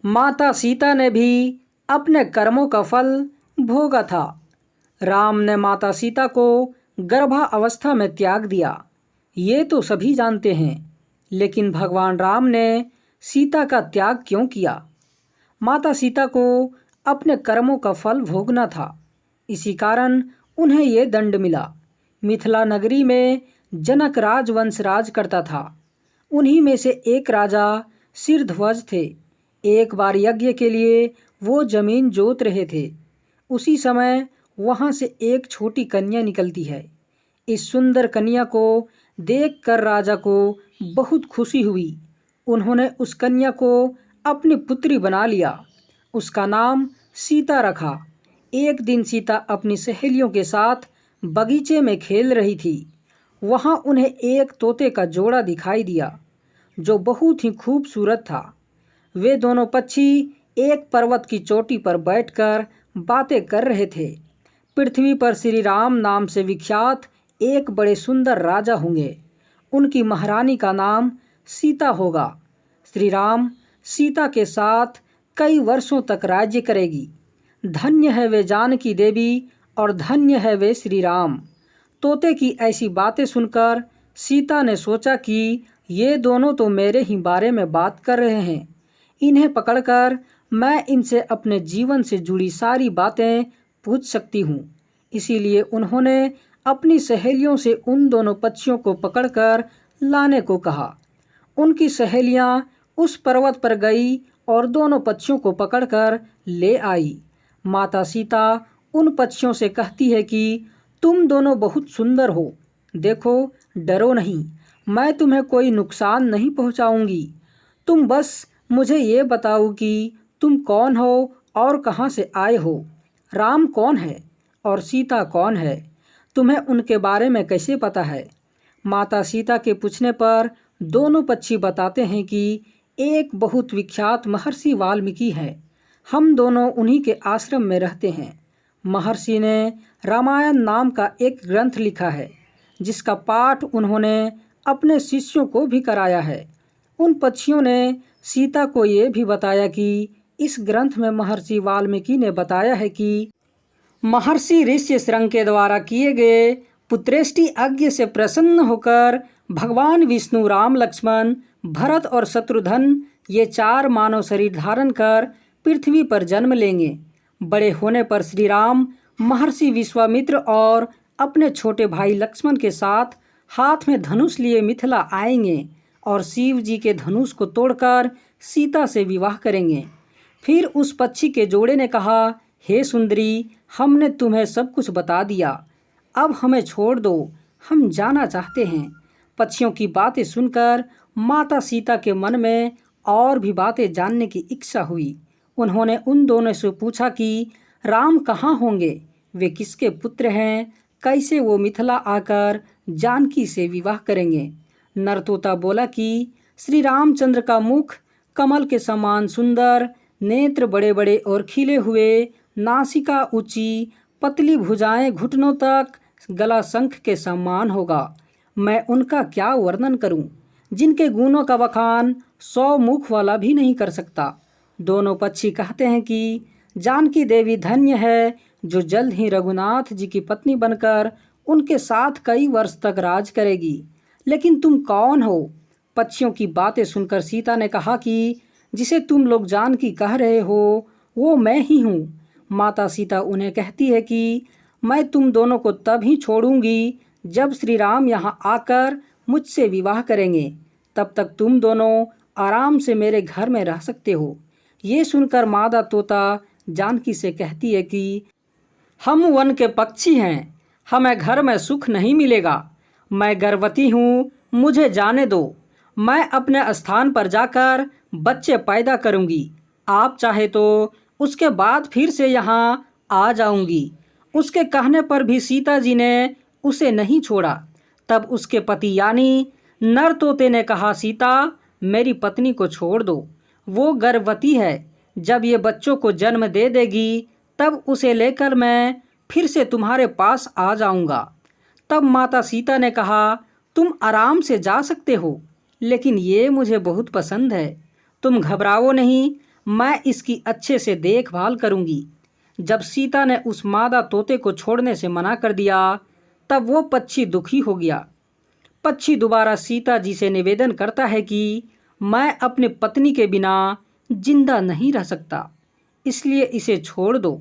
माता सीता ने भी अपने कर्मों का फल भोगा था। राम ने माता सीता को गर्भावस्था में त्याग दिया, ये तो सभी जानते हैं। लेकिन भगवान राम ने सीता का त्याग क्यों किया? माता सीता को अपने कर्मों का फल भोगना था, इसी कारण उन्हें ये दंड मिला। मिथिला नगरी में जनक राजवंश राज करता था। उन्हीं में से एक राजा सिरध्वज थे। एक बार यज्ञ के लिए वो जमीन जोत रहे थे। उसी समय वहाँ से एक छोटी कन्या निकलती है। इस सुंदर कन्या को देखकर राजा को बहुत खुशी हुई। उन्होंने उस कन्या को अपनी पुत्री बना लिया। उसका नाम सीता रखा। एक दिन सीता अपनी सहेलियों के साथ बगीचे में खेल रही थी। वहाँ उन्हें एक तोते का जोड़ा दिखाई दिया जो बहुत ही खूबसूरत था। वे दोनों पक्षी एक पर्वत की चोटी पर बैठकर बातें कर रहे थे। पृथ्वी पर श्री राम नाम से विख्यात एक बड़े सुंदर राजा होंगे। उनकी महारानी का नाम सीता होगा। श्री राम सीता के साथ कई वर्षों तक राज्य करेगी। धन्य है वे जानकी देवी और धन्य है वे श्री राम। तोते की ऐसी बातें सुनकर सीता ने सोचा कि ये दोनों तो मेरे ही बारे में बात कर रहे हैं। इन्हें पकड़कर मैं इनसे अपने जीवन से जुड़ी सारी बातें पूछ सकती हूँ। इसीलिए उन्होंने अपनी सहेलियों से उन दोनों पक्षियों को पकड़कर लाने को कहा। उनकी सहेलियाँ उस पर्वत पर गई और दोनों पक्षियों को पकड़कर ले आई। माता सीता उन पक्षियों से कहती है कि तुम दोनों बहुत सुंदर हो। देखो, डरो नहीं, मैं तुम्हें कोई नुकसान नहीं पहुंचाऊंगी। तुम बस मुझे ये बताओ कि तुम कौन हो और कहाँ से आए हो। राम कौन है और सीता कौन है? तुम्हें उनके बारे में कैसे पता है? माता सीता के पूछने पर दोनों पक्षी बताते हैं कि एक बहुत विख्यात महर्षि वाल्मीकि है। हम दोनों उन्हीं के आश्रम में रहते हैं। महर्षि ने रामायण नाम का एक ग्रंथ लिखा है, जिसका पाठ उन्होंने अपने शिष्यों को भी कराया है। उन पक्षियों ने सीता को ये भी बताया कि इस ग्रंथ में महर्षि वाल्मीकि ने बताया है कि महर्षि ऋष्यशृंग के द्वारा किए गए पुत्रेष्टि यज्ञ से प्रसन्न होकर भगवान विष्णु, राम, लक्ष्मण, भरत और शत्रुघ्न ये चार मानव शरीर धारण कर पृथ्वी पर जन्म लेंगे। बड़े होने पर श्री राम महर्षि विश्वामित्र और अपने छोटे भाई लक्ष्मण के साथ हाथ में धनुष लिए मिथिला आएंगे और शिव जी के धनुष को तोड़कर सीता से विवाह करेंगे। फिर उस पक्षी के जोड़े ने कहा, हे सुंदरी, हमने तुम्हें सब कुछ बता दिया, अब हमें छोड़ दो, हम जाना चाहते हैं। पक्षियों की बातें सुनकर माता सीता के मन में और भी बातें जानने की इच्छा हुई। उन्होंने उन दोनों से पूछा कि राम कहाँ होंगे, वे किसके पुत्र हैं, कैसे वो मिथिला आकर जानकी से विवाह करेंगे। नरतोता बोला कि श्री रामचंद्र का मुख कमल के समान सुंदर, नेत्र बड़े बड़े और खिले हुए, नासिका ऊंची, पतली भुजाएं घुटनों तक, गला शंख के समान होगा। मैं उनका क्या वर्णन करूं, जिनके गुणों का बखान 100 मुख वाला भी नहीं कर सकता। दोनों पक्षी कहते हैं कि जानकी देवी धन्य है जो जल्द ही रघुनाथ जी की पत्नी बनकर उनके साथ कई वर्ष तक राज करेगी। लेकिन तुम कौन हो? पक्षियों की बातें सुनकर सीता ने कहा कि जिसे तुम लोग जानकी कह रहे हो वो मैं ही हूँ। माता सीता उन्हें कहती है कि मैं तुम दोनों को तब ही छोड़ूंगी जब श्री राम यहाँ आकर मुझसे विवाह करेंगे। तब तक तुम दोनों आराम से मेरे घर में रह सकते हो। ये सुनकर मादा तोता जानकी से कहती है कि हम वन के पक्षी हैं, हमें घर में सुख नहीं मिलेगा। मैं गर्भवती हूँ, मुझे जाने दो। मैं अपने स्थान पर जाकर बच्चे पैदा करूँगी। आप चाहे तो उसके बाद फिर से यहाँ आ जाऊँगी। उसके कहने पर भी सीता जी ने उसे नहीं छोड़ा। तब उसके पति यानी नर तोते ने कहा, सीता, मेरी पत्नी को छोड़ दो, वो गर्भवती है। जब ये बच्चों को जन्म दे देगी तब उसे लेकर मैं फिर से तुम्हारे पास आ जाऊँगा। तब माता सीता ने कहा, तुम आराम से जा सकते हो, लेकिन ये मुझे बहुत पसंद है। तुम घबराओ नहीं, मैं इसकी अच्छे से देखभाल करूंगी। जब सीता ने उस मादा तोते को छोड़ने से मना कर दिया तब वो पक्षी दुखी हो गया। पक्षी दोबारा सीता जी से निवेदन करता है कि मैं अपने पत्नी के बिना जिंदा नहीं रह सकता, इसलिए इसे छोड़ दो।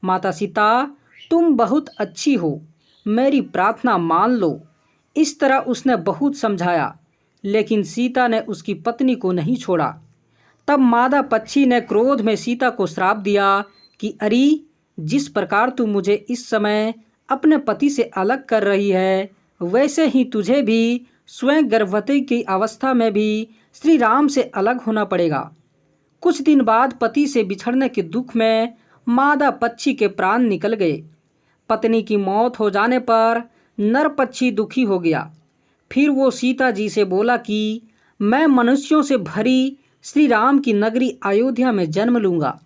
माता सीता, तुम बहुत अच्छी हो, मेरी प्रार्थना मान लो। इस तरह उसने बहुत समझाया, लेकिन सीता ने उसकी पत्नी को नहीं छोड़ा। तब मादा पक्षी ने क्रोध में सीता को श्राप दिया कि अरे, जिस प्रकार तू मुझे इस समय अपने पति से अलग कर रही है, वैसे ही तुझे भी स्वयं गर्भवती की अवस्था में भी श्री राम से अलग होना पड़ेगा। कुछ दिन बाद पति से बिछड़ने के दुख में मादा पक्षी के प्राण निकल गए। पत्नी की मौत हो जाने पर नर पक्षी दुखी हो गया। फिर वो सीता जी से बोला कि मैं मनुष्यों से भरी श्री राम की नगरी अयोध्या में जन्म लूँगा।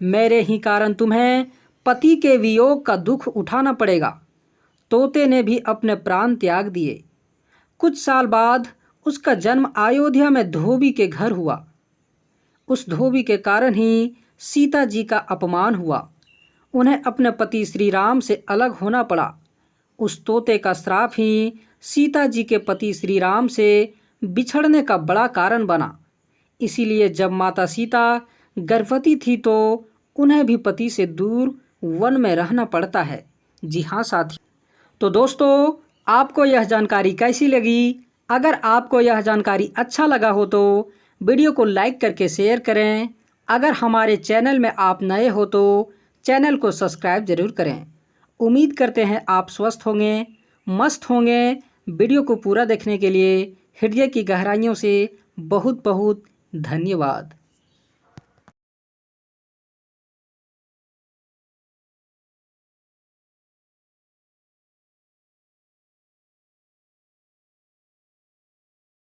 मेरे ही कारण तुम्हें पति के वियोग का दुख उठाना पड़ेगा। तोते ने भी अपने प्राण त्याग दिए। कुछ साल बाद उसका जन्म अयोध्या में धोबी के घर हुआ। उस धोबी के कारण ही सीता जी का अपमान हुआ। उन्हें अपने पति श्री राम से अलग होना पड़ा। उस तोते का श्राप ही सीता जी के पति श्री राम से बिछड़ने का बड़ा कारण बना। इसीलिए जब माता सीता गर्भवती थी तो उन्हें भी पति से दूर वन में रहना पड़ता है। जी हाँ साथी, तो दोस्तों, आपको यह जानकारी कैसी लगी? अगर आपको यह जानकारी अच्छा लगा हो तो वीडियो को लाइक करके शेयर करें। अगर हमारे चैनल में आप नए हो तो चैनल को सब्सक्राइब जरूर करें। उम्मीद करते हैं आप स्वस्थ होंगे, मस्त होंगे। वीडियो को पूरा देखने के लिए हृदय की गहराइयों से बहुत बहुत धन्यवाद।